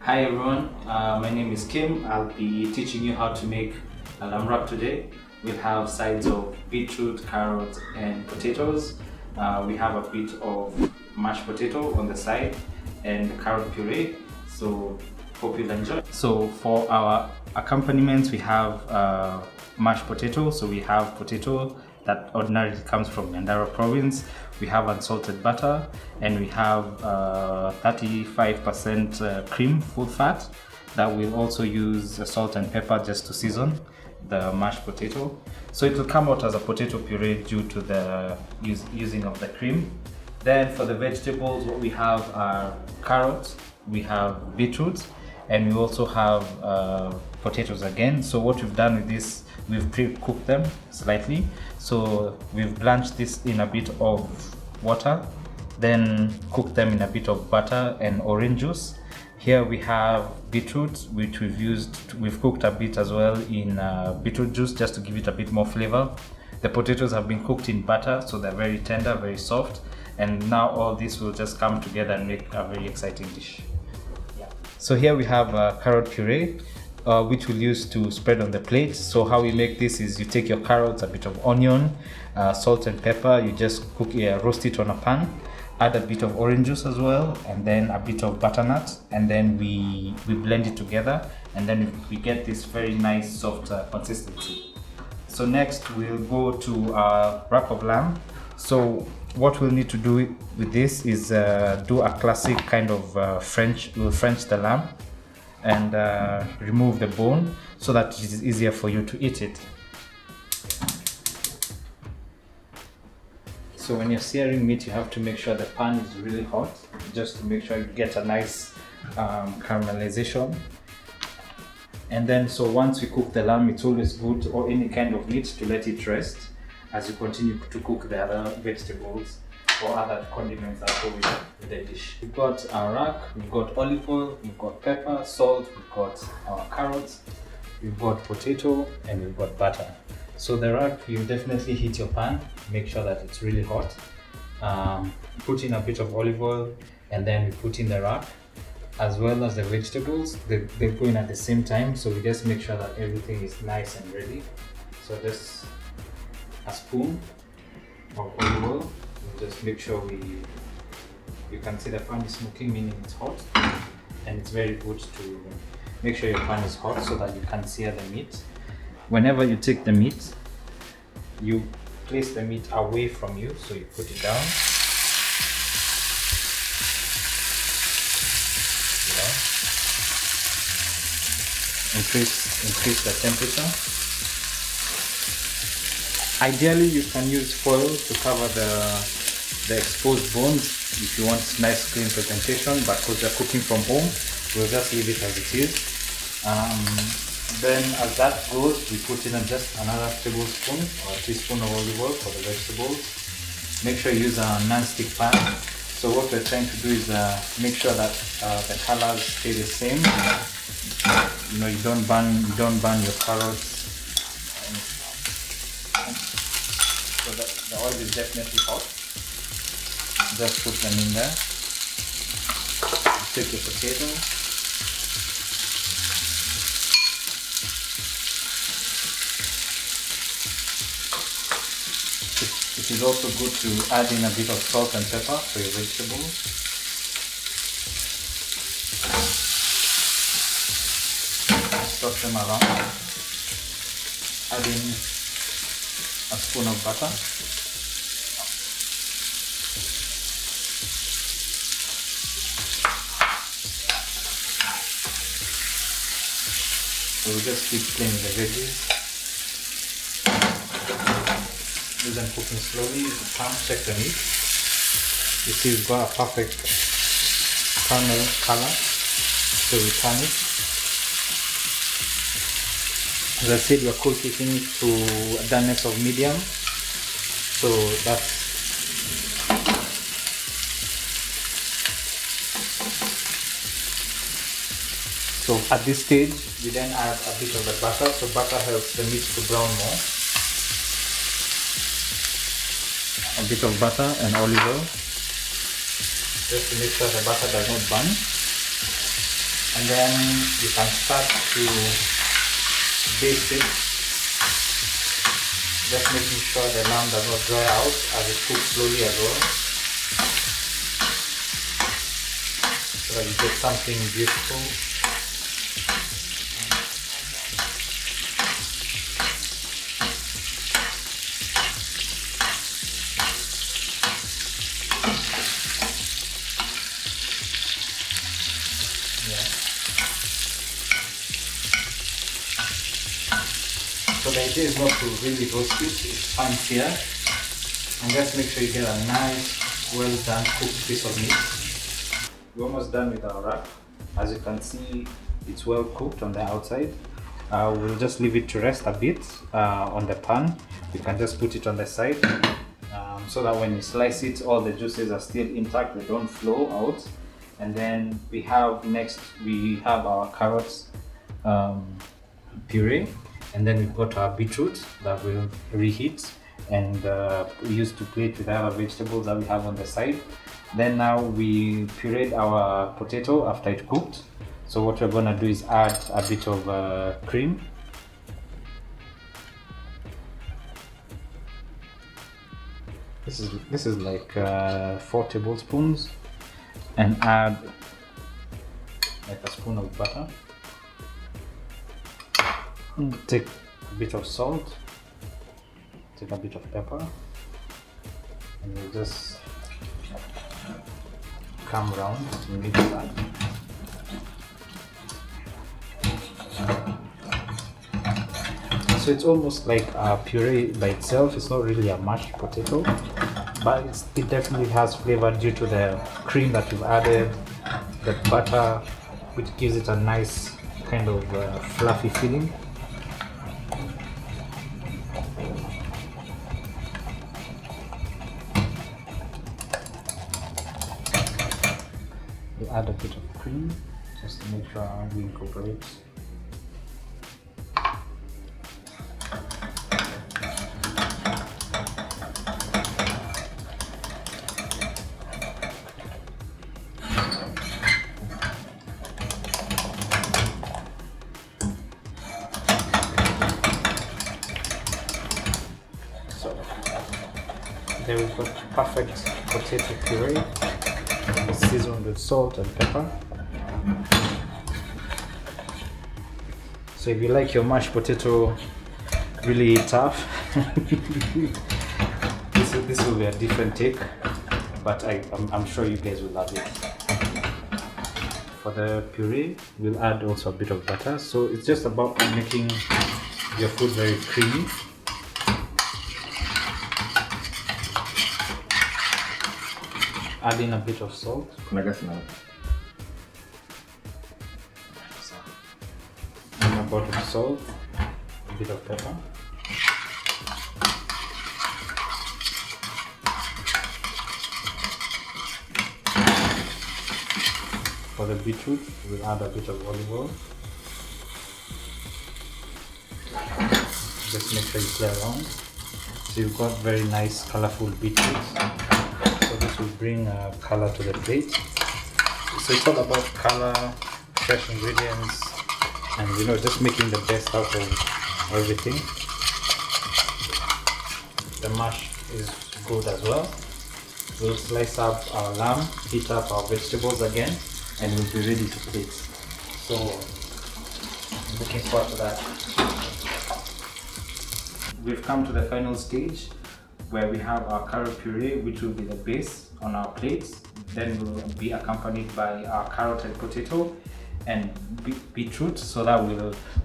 Hi everyone, my name is Kim. I'll be teaching you how to make a lamb wrap today. We'll have sides of beetroot, carrots and potatoes. We have a bit of mashed potato on the side and carrot puree. So hope you'll enjoy. So for our accompaniments we have mashed potato. So we have potato that ordinarily comes from Mandara province. We have unsalted butter and we have 35% cream, full fat, that we'll also use salt and pepper just to season the mashed potato. So it will come out as a potato puree due to the using of the cream. Then for the vegetables, what we have are carrots, we have beetroot, and we also have potatoes again. So what we've done with this, we've pre-cooked them slightly. So we've blanched this in a bit of water, then cooked them in a bit of butter and orange juice. Here we have beetroot, which we've cooked a bit as well in beetroot juice just to give it a bit more flavor. The potatoes have been cooked in butter, so they're very tender, very soft. And now all this will just come together and make a very exciting dish. So here we have carrot puree, which we'll use to spread on the plate. So how we make this is you take your carrots, a bit of onion, salt and pepper, you just roast it on a pan, add a bit of orange juice as well, and then a bit of butternut, and then we blend it together, and then we get this very nice soft consistency. So next we'll go to our wrap of lamb. So what we'll need to do with this is do a classic kind of we'll French the lamb and remove the bone so that it is easier for you to eat it. So when you're searing meat, you have to make sure the pan is really hot, just to make sure you get a nice caramelization. And then so once we cook the lamb, it's always good, or any kind of meat, to let it rest as you continue to cook the other vegetables or other condiments that go with the dish. We've got our rack, we've got olive oil, we've got pepper, salt, we've got our carrots, we've got potato, and we've got butter. So the rack, you definitely heat your pan, make sure that it's really hot. Put in a bit of olive oil, and then we put in the rack, as well as the vegetables. They go in at the same time, so we just make sure that everything is nice and ready. So just a spoon of olive oil. Just make sure you can see the pan is smoking, meaning it's hot, and it's very good to make sure your pan is hot so that you can sear the meat. Whenever you take the meat, you place the meat away from you, so you put it down. Increase the temperature. Ideally, you can use foil to cover the exposed bones if you want nice clean presentation, but because you're cooking from home, we'll just leave it as it is. Then as that goes, we put in just another tablespoon or a teaspoon of olive oil for the vegetables. Make sure you use a non-stick pan. So what we're trying to do is make sure that the colors stay the same. You know, you don't burn your carrots. So the oil is definitely hot. Just put them in there. Take your potato. It is also good to add in a bit of salt and pepper for your vegetables. Toss them around. Add in a spoon of butter. So we'll just keep playing with the veggies. Do them cooking slowly. You can check the meat. You see we've got a perfect caramel color. So we turn it. As I said, we're cooking it to a doneness of medium. So that's so at this stage, we then add a bit of the butter. So butter helps the meat to brown more. A bit of butter and olive oil, just to make sure the butter does not burn. And then you can start to baste it, just making sure the lamb does not dry out as it cooks slowly as well, so that you get something beautiful. So the idea is not to really roast it, it's fine here. And just make sure you get a nice, well done cooked piece of meat. We're almost done with our wrap. As you can see, it's well cooked on the outside. We'll just leave it to rest a bit on the pan. You can just put it on the side so that when you slice it, all the juices are still intact, they don't flow out. And then we have our carrots puree. And then we've got our beetroot that we'll reheat and use to plate with the other vegetables that we have on the side. Then now we pureed our potato after it cooked. So what we're gonna do is add a bit of cream. This is like 4 tablespoons, and add like a spoon of butter. Take a bit of salt, take a bit of pepper, and we'll just come around and mix that. So it's almost like a puree by itself. It's not really a mashed potato, but it definitely has flavor due to the cream that we've added, the butter, which gives it a nice kind of fluffy feeling. We'll add a bit of cream just to make sure we incorporate. So there we've got perfect potato puree. Seasoned with salt and pepper. So if you like your mashed potato really tough, this will be a different take, but I'm sure you guys will love it. For the puree, we'll add also a bit of butter. So it's just about making your food very creamy. Add in a bit of salt. And a bit of salt, a bit of pepper. For the beetroot, we'll add a bit of olive oil. Just make sure you play around. So you've got very nice colorful beetroots. So this will bring color to the plate. So it's all about color, fresh ingredients, and just making the best out of everything. The mash is good as well. We'll slice up our lamb, heat up our vegetables again, and we'll be ready to plate. So I'm looking forward to that. We've come to the final stage, where we have our carrot puree, which will be the base on our plates. Then will be accompanied by our carrot and potato and beetroot, so that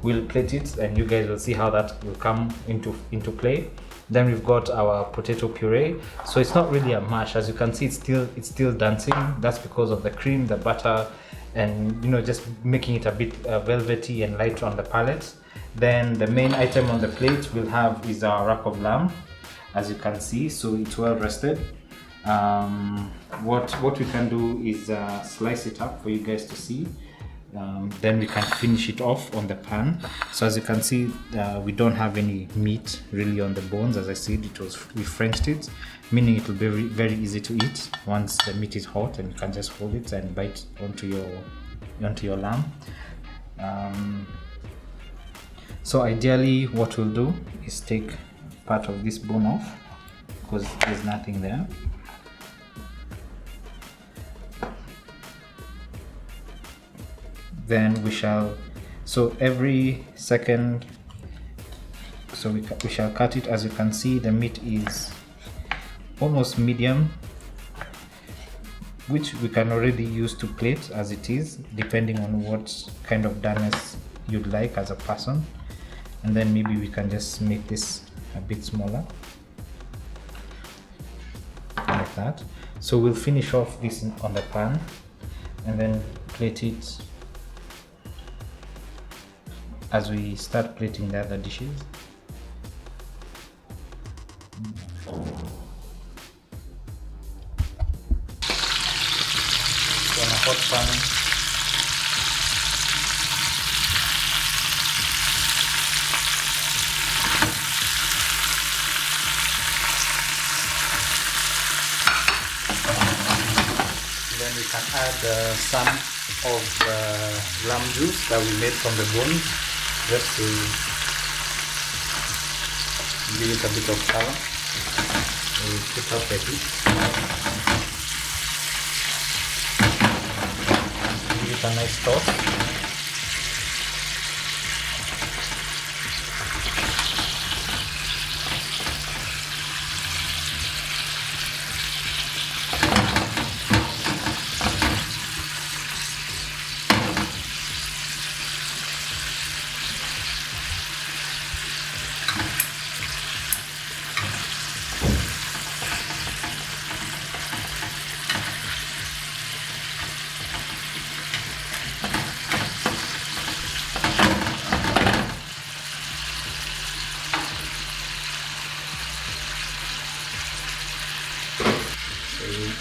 we'll plate it, and you guys will see how that will come into play. Then we've got our potato puree. So it's not really a mash, as you can see. It's still dancing. That's because of the cream, the butter, and just making it a bit velvety and light on the palate. Then the main item on the plate we'll have is our rack of lamb, as you can see. So it's well rested. What we can do is slice it up for you guys to see. Then we can finish it off on the pan. So as you can see, we don't have any meat really on the bones. As I said, we Frenched it, meaning it will be very, very easy to eat once the meat is hot, and you can just hold it and bite onto onto your lamb. So ideally what we'll do is take part of this bone off because there's nothing there. Then we shall, so every second, so we shall cut it. As you can see, the meat is almost medium, which we can already use to plate as it is, depending on what kind of doneness you'd like as a person. And then maybe we can just make this a bit smaller, like that. So we'll finish off this on the pan and then plate it as we start plating the other dishes. On a hot pan, then we can add some of the lamb juice that we made from the bones, just to give it a bit of color. We put up the heat, give it a nice toss.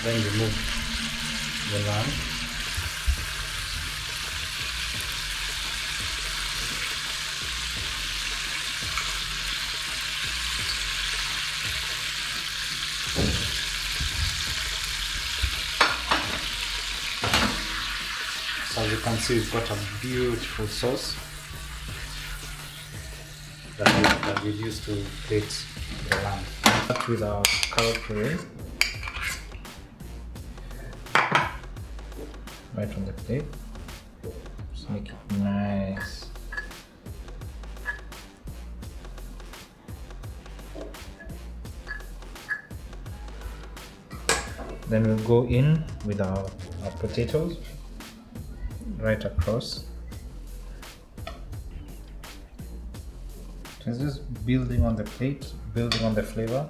Then remove the lamb. So as you can see, we've got a beautiful sauce that we use to plate the lamb. Start with our carrot puree. Right on the plate, just make it nice. Then we'll go in with our potatoes right across. It's just building on the plate, building on the flavor.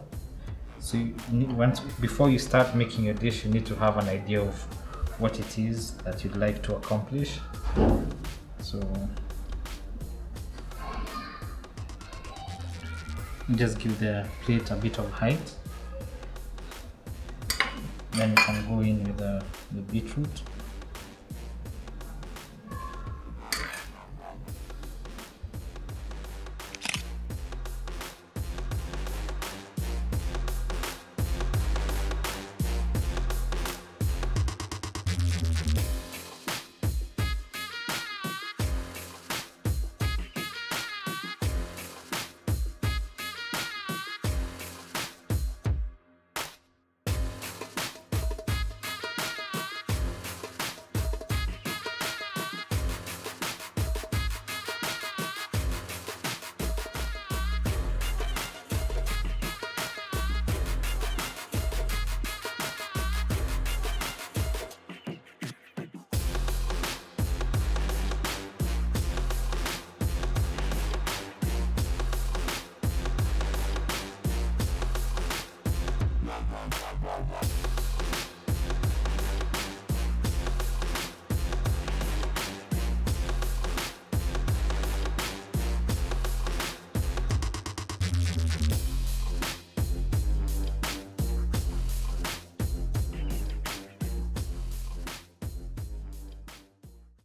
So you need, before you start making your dish, you need to have an idea of what it is that you'd like to accomplish. So just give the plate a bit of height. Then you can go in with the beetroot.